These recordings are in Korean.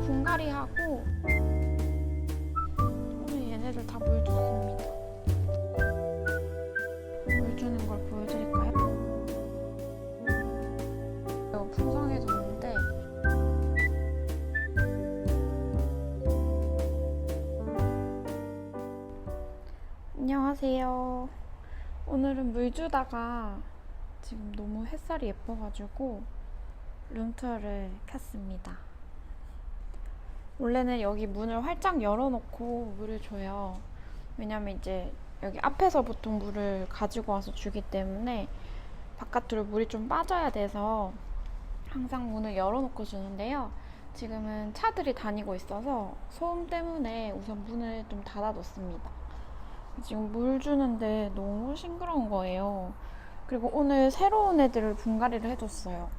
분갈이 하고 오늘 얘네들 다 물 줬습니다. 물 주는 걸 보여드릴까요? 이거 풍성해졌는데 안녕하세요. 오늘은 물 주다가 지금 너무 햇살이 예뻐가지고 룸투어를 켰습니다. 원래는 여기 문을 활짝 열어놓고 물을 줘요. 왜냐면 이제 여기 앞에서 보통 물을 가지고 와서 주기 때문에 바깥으로 물이 좀 빠져야 돼서 항상 문을 열어놓고 주는데요. 지금은 차들이 다니고 있어서 소음 때문에 우선 문을 좀 닫아뒀습니다. 지금 물 주는데 너무 싱그러운 거예요. 그리고 오늘 새로운 애들을 분갈이를 해줬어요.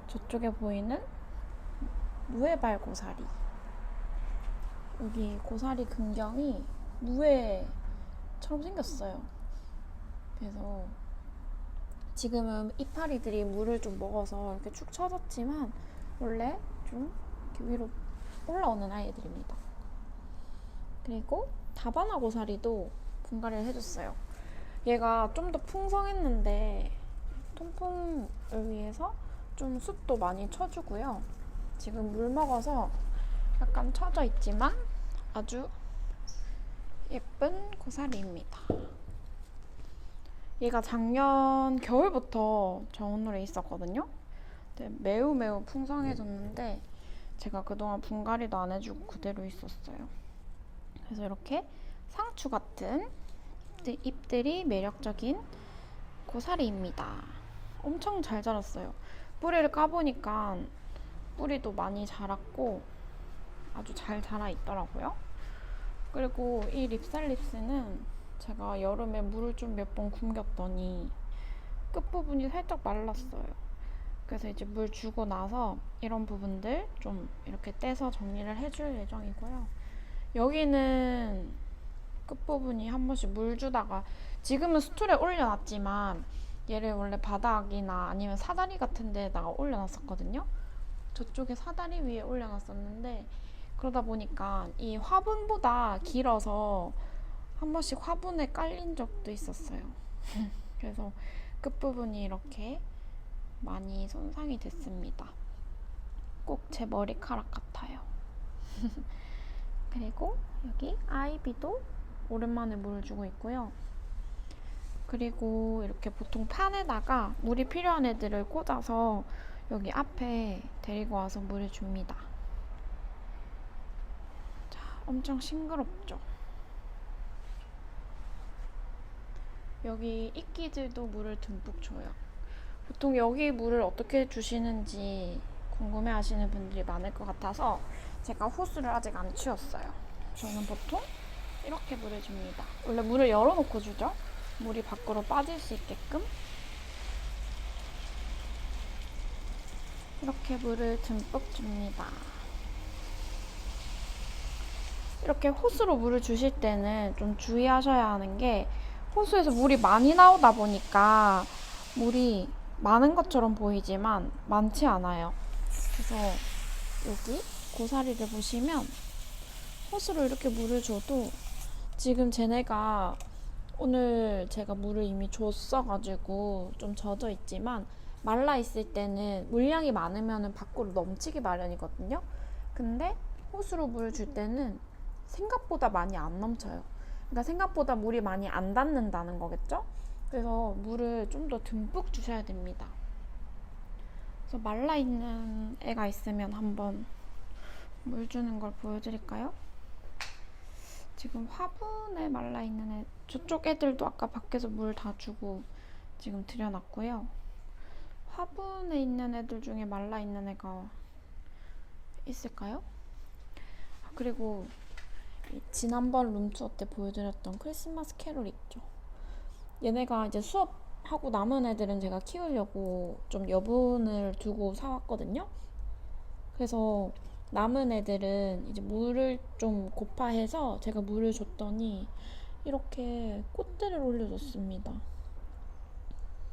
저쪽에 보이는 무회발 고사리. 여기 고사리 근경이 무회처럼 생겼어요. 그래서 지금은 이파리들이 물을 좀 먹어서 이렇게 축 처졌지만 원래 좀 이렇게 위로 올라오는 아이들입니다. 그리고 다바나 고사리도 분갈이를 해줬어요. 얘가 좀 더 풍성했는데 통풍을 위해서 좀 숲도 많이 쳐주고요. 지금 물 먹어서 약간 처져 있지만 아주 예쁜 고사리입니다. 얘가 작년 겨울부터 정원홀에 있었거든요. 매우 풍성해졌는데 제가 그동안 분갈이도 안 해주고 그대로 있었어요. 그래서 이렇게 상추 같은 잎들이 매력적인 고사리입니다. 엄청 잘 자랐어요. 뿌리를 까보니까 뿌리도 많이 자랐고 아주 잘 자라 있더라고요. 그리고 이 립살립스는 제가 여름에 물을 좀 몇 번 굶겼더니 끝부분이 살짝 말랐어요. 그래서 이제 물 주고 나서 이런 부분들 좀 이렇게 떼서 정리를 해줄 예정이고요. 여기는 끝부분이 한 번씩 물 주다가 지금은 스툴에 올려놨지만 얘를 원래 바닥이나 아니면 사다리 같은 데다가 올려놨었거든요. 저쪽에 사다리 위에 올려놨었는데 그러다 보니까 이 화분보다 길어서 한 번씩 화분에 깔린 적도 있었어요. 그래서 끝부분이 이렇게 많이 손상이 됐습니다. 꼭 제 머리카락 같아요. 그리고 여기 아이비도 오랜만에 물을 주고 있고요. 그리고 이렇게 보통 판에다가 물이 필요한 애들을 꽂아서 여기 앞에 데리고 와서 물을 줍니다. 자, 엄청 싱그럽죠? 여기 이끼들도 물을 듬뿍 줘요. 보통 여기 물을 어떻게 주시는지 궁금해 하시는 분들이 많을 것 같아서 제가 호스를 아직 안 치웠어요. 저는 보통 이렇게 물을 줍니다. 원래 물을 열어놓고 주죠. 물이 밖으로 빠질 수 있게끔 이렇게 물을 듬뿍 줍니다. 이렇게 호스로 물을 주실 때는 좀 주의하셔야 하는 게 호스에서 물이 많이 나오다 보니까 물이 많은 것처럼 보이지만 많지 않아요. 그래서 여기 고사리를 보시면 호스로 이렇게 물을 줘도 지금 쟤네가 오늘 제가 물을 이미 줬어가지고 좀 젖어 있지만 말라 있을 때는 물량이 많으면 밖으로 넘치기 마련이거든요. 근데 호스로 물을 줄 때는 생각보다 많이 안 넘쳐요. 그러니까 생각보다 물이 많이 안 닿는다는 거겠죠? 그래서 물을 좀 더 듬뿍 주셔야 됩니다. 그래서 말라 있는 애가 있으면 한번 물 주는 걸 보여드릴까요? 지금 화분에 말라있는 애, 저쪽 애들도 아까 밖에서 물 다 주고 지금 들여놨고요. 화분에 있는 애들 중에 말라있는 애가 있을까요? 그리고 지난번 룸투어 때 보여드렸던 크리스마스 캐롤 있죠? 얘네가 이제 수업하고 남은 애들은 제가 키우려고 좀 여분을 두고 사왔거든요. 그래서 남은 애들은 이제 물을 좀 고파해서 제가 물을 줬더니 이렇게 꽃들을 올려줬습니다.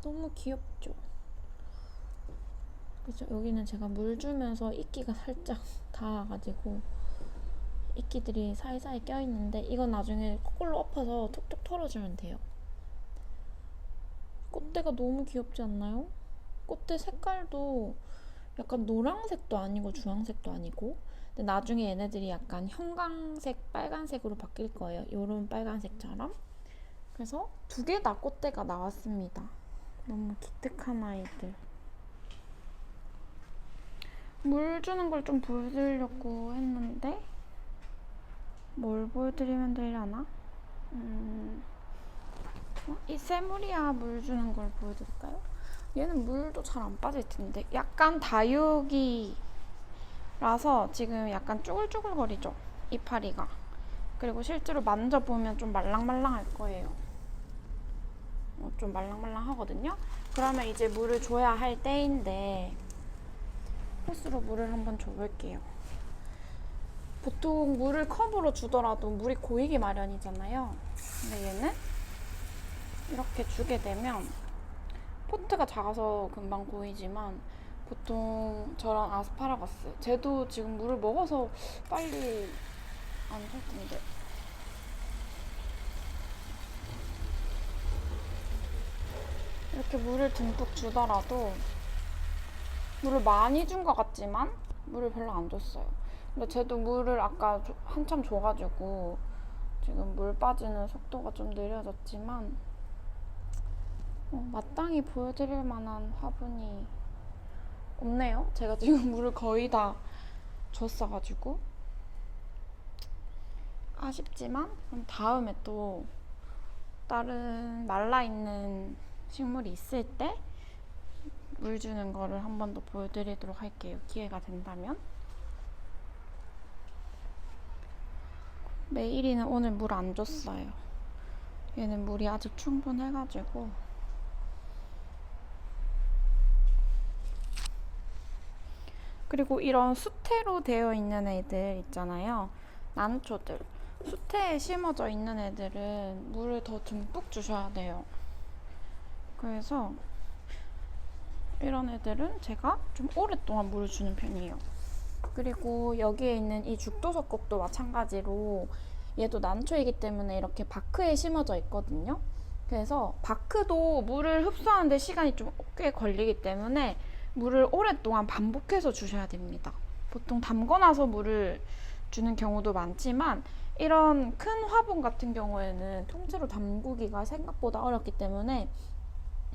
너무 귀엽죠? 그죠? 여기는 제가 물 주면서 이끼가 살짝 닿아가지고 이끼들이 사이사이 껴있는데 이건 나중에 거꾸로 엎어서 톡톡 털어주면 돼요. 꽃대가 너무 귀엽지 않나요? 꽃대 색깔도 약간 노란색도 아니고 주황색도 아니고, 근데 나중에 얘네들이 약간 형광색, 빨간색으로 바뀔 거예요. 요런 빨간색처럼. 그래서 두 개 다 꽃대가 나왔습니다. 너무 기특한 아이들. 물 주는 걸 좀 보여드리려고 했는데 뭘 보여드리면 되려나? 이 세무리아 물 주는 걸 보여드릴까요? 얘는 물도 잘 안 빠질 텐데 약간 다육이라서 지금 약간 쭈글쭈글거리죠, 이파리가. 그리고 실제로 만져보면 좀 말랑말랑할 거예요. 좀 말랑말랑하거든요. 그러면 이제 물을 줘야 할 때인데 호스로 물을 한번 줘볼게요. 보통 물을 컵으로 주더라도 물이 고이기 마련이잖아요. 근데 얘는 이렇게 주게 되면 포트가 작아서 금방 고이지만 보통 저런 아스파라거스, 쟤도 지금 물을 먹어서 빨리 안 될 텐데. 이렇게 물을 듬뿍 주더라도 물을 많이 준 것 같지만 물을 별로 안 줬어요. 근데 쟤도 물을 아까 한참 줘가지고 지금 물 빠지는 속도가 좀 느려졌지만 마땅히 보여드릴 만한 화분이 없네요. 제가 지금 물을 거의 다 줬어가지고 아쉽지만 다음에 또 다른 말라있는 식물이 있을 때 물 주는 거를 한 번 더 보여드리도록 할게요. 기회가 된다면. 메이리는 오늘 물 안 줬어요. 얘는 물이 아직 충분해가지고. 그리고 이런 수태로 되어 있는 애들 있잖아요. 난초들. 수태에 심어져 있는 애들은 물을 더 듬뿍 주셔야 돼요. 그래서 이런 애들은 제가 좀 오랫동안 물을 주는 편이에요. 그리고 여기에 있는 이 죽도석곡도 마찬가지로 얘도 난초이기 때문에 이렇게 바크에 심어져 있거든요. 그래서 바크도 물을 흡수하는데 시간이 좀 꽤 걸리기 때문에 물을 오랫동안 반복해서 주셔야 됩니다. 보통 담궈놔서 물을 주는 경우도 많지만 이런 큰 화분 같은 경우에는 통째로 담그기가 생각보다 어렵기 때문에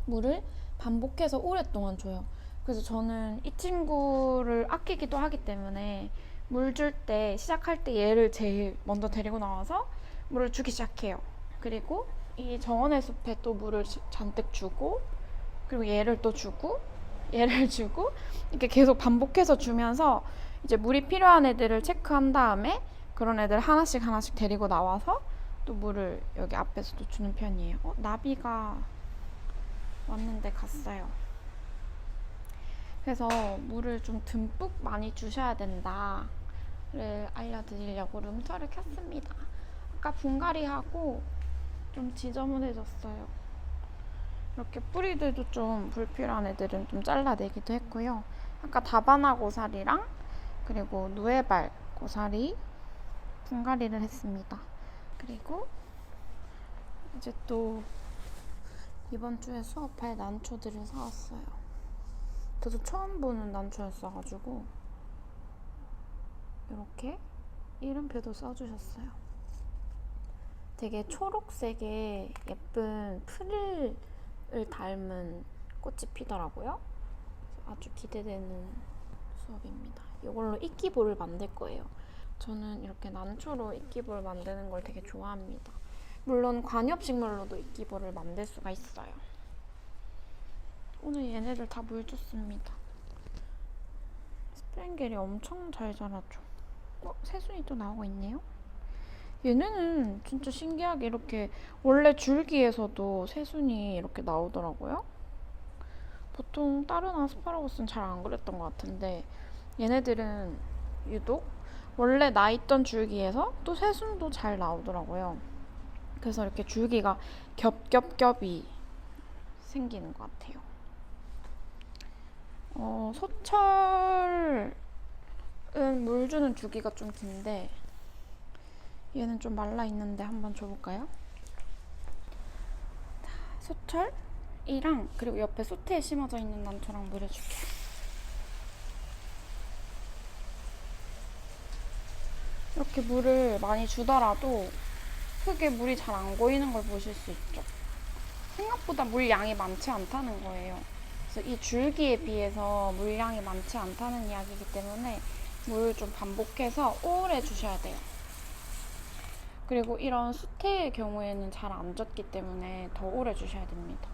물을 반복해서 오랫동안 줘요. 그래서 저는 이 친구를 아끼기도 하기 때문에 물 줄 때, 시작할 때 얘를 제일 먼저 데리고 나와서 물을 주기 시작해요. 그리고 이 정원의 숲에 또 물을 잔뜩 주고, 그리고 얘를 또 주고, 얘를 주고, 이렇게 계속 반복해서 주면서 이제 물이 필요한 애들을 체크한 다음에 그런 애들 하나씩 하나씩 데리고 나와서 또 물을 여기 앞에서도 주는 편이에요. 나비가 왔는데 갔어요. 그래서 물을 좀 듬뿍 많이 주셔야 된다를 알려드리려고 룸터를 켰습니다. 아까 분갈이하고 좀 지저분해졌어요. 이렇게 뿌리들도 좀 불필요한 애들은 좀 잘라내기도 했고요. 아까 다바나 고사리랑 그리고 누에발 고사리 분갈이를 했습니다. 그리고 이제 또 이번 주에 수업할 난초들을 사왔어요. 저도 처음 보는 난초였어가지고 이렇게 이름표도 써주셨어요. 되게 초록색의 예쁜 풀을 닮은 꽃이 피더라고요. 아주 기대되는 수업입니다. 이걸로 이끼볼을 만들 거예요. 저는 이렇게 난초로 이끼볼 만드는 걸 되게 좋아합니다. 물론 관엽식물로도 이끼볼을 만들 수가 있어요. 오늘 얘네들 다 물 줬습니다. 스프링겔이 엄청 잘 자라죠. 새순이 또 나오고 있네요. 얘네는 진짜 신기하게 이렇게 원래 줄기에서도 새순이 이렇게 나오더라고요. 보통 다른 아스파라거스는 잘 안 그랬던 것 같은데 얘네들은 유독 원래 나 있던 줄기에서 또 새순도 잘 나오더라고요. 그래서 이렇게 줄기가 겹겹겹이 생기는 것 같아요. 소철은 물 주는 주기가 좀 긴데 얘는 좀 말라 있는데 한번 줘볼까요? 소철이랑 그리고 옆에 솥에 심어져 있는 난초랑 물을 줄게요. 이렇게 물을 많이 주더라도 흙에 물이 잘 안 고이는 걸 보실 수 있죠. 생각보다 물량이 많지 않다는 거예요. 그래서 이 줄기에 비해서 물량이 많지 않다는 이야기이기 때문에 물을 좀 반복해서 오래 주셔야 돼요. 그리고 이런 수태의 경우에는 잘 안 젖기 때문에 더 오래 주셔야 됩니다.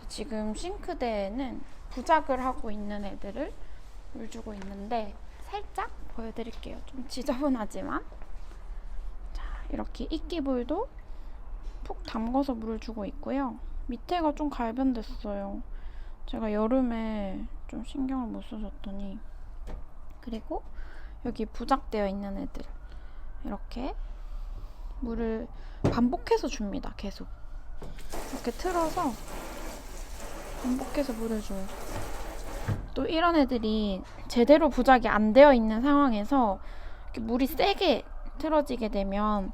지금 싱크대에는 부작을 하고 있는 애들을 물 주고 있는데 살짝 보여드릴게요. 좀 지저분하지만 자, 이렇게 이끼볼도 푹 담궈서 물을 주고 있고요. 밑에가 좀 갈변됐어요. 제가 여름에 좀 신경을 못 써줬더니. 그리고 여기 부작되어 있는 애들 이렇게 물을 반복해서 줍니다. 계속 이렇게 틀어서 반복해서 물을 줘요. 또 이런 애들이 제대로 부작이 안 되어 있는 상황에서 이렇게 물이 세게 틀어지게 되면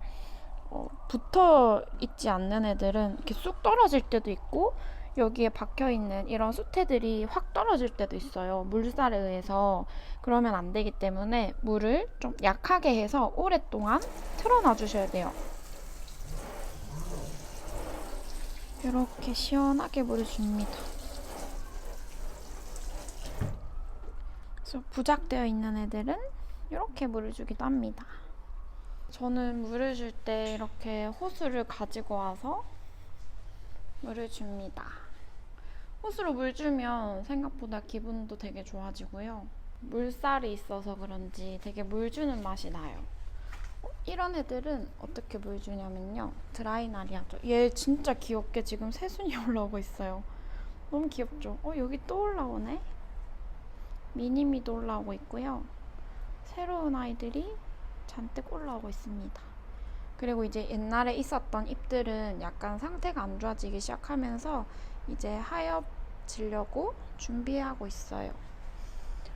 붙어 있지 않는 애들은 이렇게 쑥 떨어질 때도 있고 여기에 박혀 있는 이런 수태들이 확 떨어질 때도 있어요. 물살에 의해서. 그러면 안 되기 때문에 물을 좀 약하게 해서 오랫동안 틀어놔 주셔야 돼요. 이렇게 시원하게 물을 줍니다. 그래서 부작되어 있는 애들은 이렇게 물을 주기도 합니다. 저는 물을 줄 때 이렇게 호수를 가지고 와서 물을 줍니다. 호수로 물 주면 생각보다 기분도 되게 좋아지고요. 물살이 있어서 그런지 되게 물 주는 맛이 나요. 이런 애들은 어떻게 물 주냐면요. 드라이나리아죠. 얘 진짜 귀엽게 지금 새순이 올라오고 있어요. 너무 귀엽죠? 여기 또 올라오네? 미니미도 올라오고 있고요. 새로운 아이들이 잔뜩 올라오고 있습니다. 그리고 이제 옛날에 있었던 잎들은 약간 상태가 안 좋아지기 시작하면서 이제 하엽지려고 준비하고 있어요.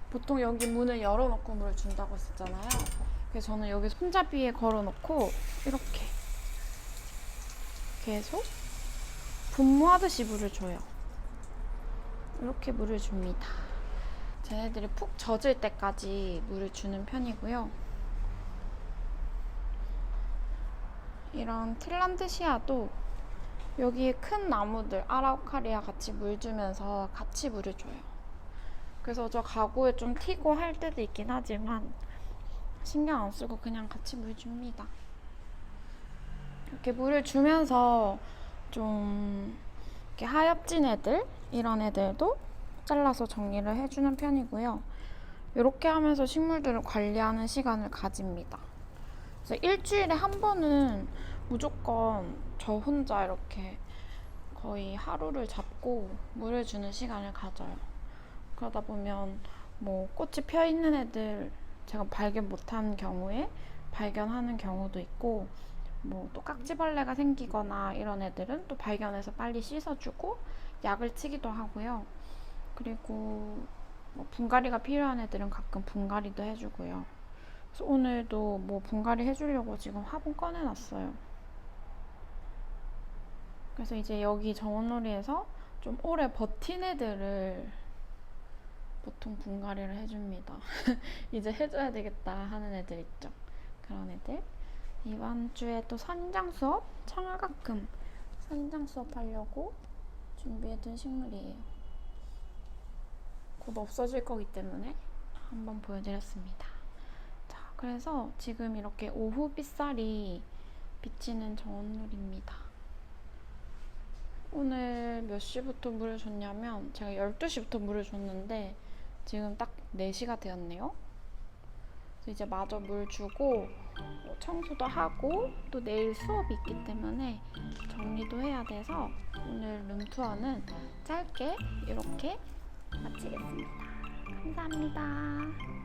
보통 여기 문을 열어놓고 물을 준다고 했었잖아요. 그래서 저는 여기 손잡이에 걸어놓고 이렇게 계속 분무하듯이 물을 줘요. 이렇게 물을 줍니다. 쟤네들이 푹 젖을 때까지 물을 주는 편이고요. 이런 틸란드시아도 여기에 큰 나무들, 아라우카리아 같이 물 주면서 같이 물을 줘요. 그래서 저 가구에 좀 튀고 할 때도 있긴 하지만 신경 안 쓰고 그냥 같이 물 줍니다. 이렇게 물을 주면서 좀 이렇게 하엽진 애들, 이런 애들도 잘라서 정리를 해주는 편이고요. 이렇게 하면서 식물들을 관리하는 시간을 가집니다. 그래서 일주일에 한 번은 무조건 저 혼자 이렇게 거의 하루를 잡고 물을 주는 시간을 가져요. 그러다 보면 뭐 꽃이 펴 있는 애들 제가 발견 못한 경우에 발견하는 경우도 있고, 뭐 또 깍지벌레가 생기거나 이런 애들은 또 발견해서 빨리 씻어주고 약을 치기도 하고요. 그리고 뭐 분갈이가 필요한 애들은 가끔 분갈이도 해주고요. 그래서 오늘도 뭐 분갈이 해주려고 지금 화분 꺼내놨어요. 그래서 이제 여기 정원놀이에서 좀 오래 버틴 애들을 보통 분갈이를 해줍니다. 이제 해줘야 되겠다 하는 애들 있죠. 그런 애들. 이번 주에 또 선장 수업, 청아가끔 선장 수업 하려고 준비해둔 식물이에요. 곧 없어질 거기 때문에 한번 보여드렸습니다. 자, 그래서 지금 이렇게 오후 빗살이 비치는 정원놀이입니다. 오늘 몇 시부터 물을 줬냐면 제가 12시부터 물을 줬는데 지금 딱 4시가 되었네요. 그래서 이제 마저 물 주고 청소도 하고 또 내일 수업이 있기 때문에 정리도 해야 돼서 오늘 룸투어는 짧게 이렇게 마치겠습니다. 감사합니다.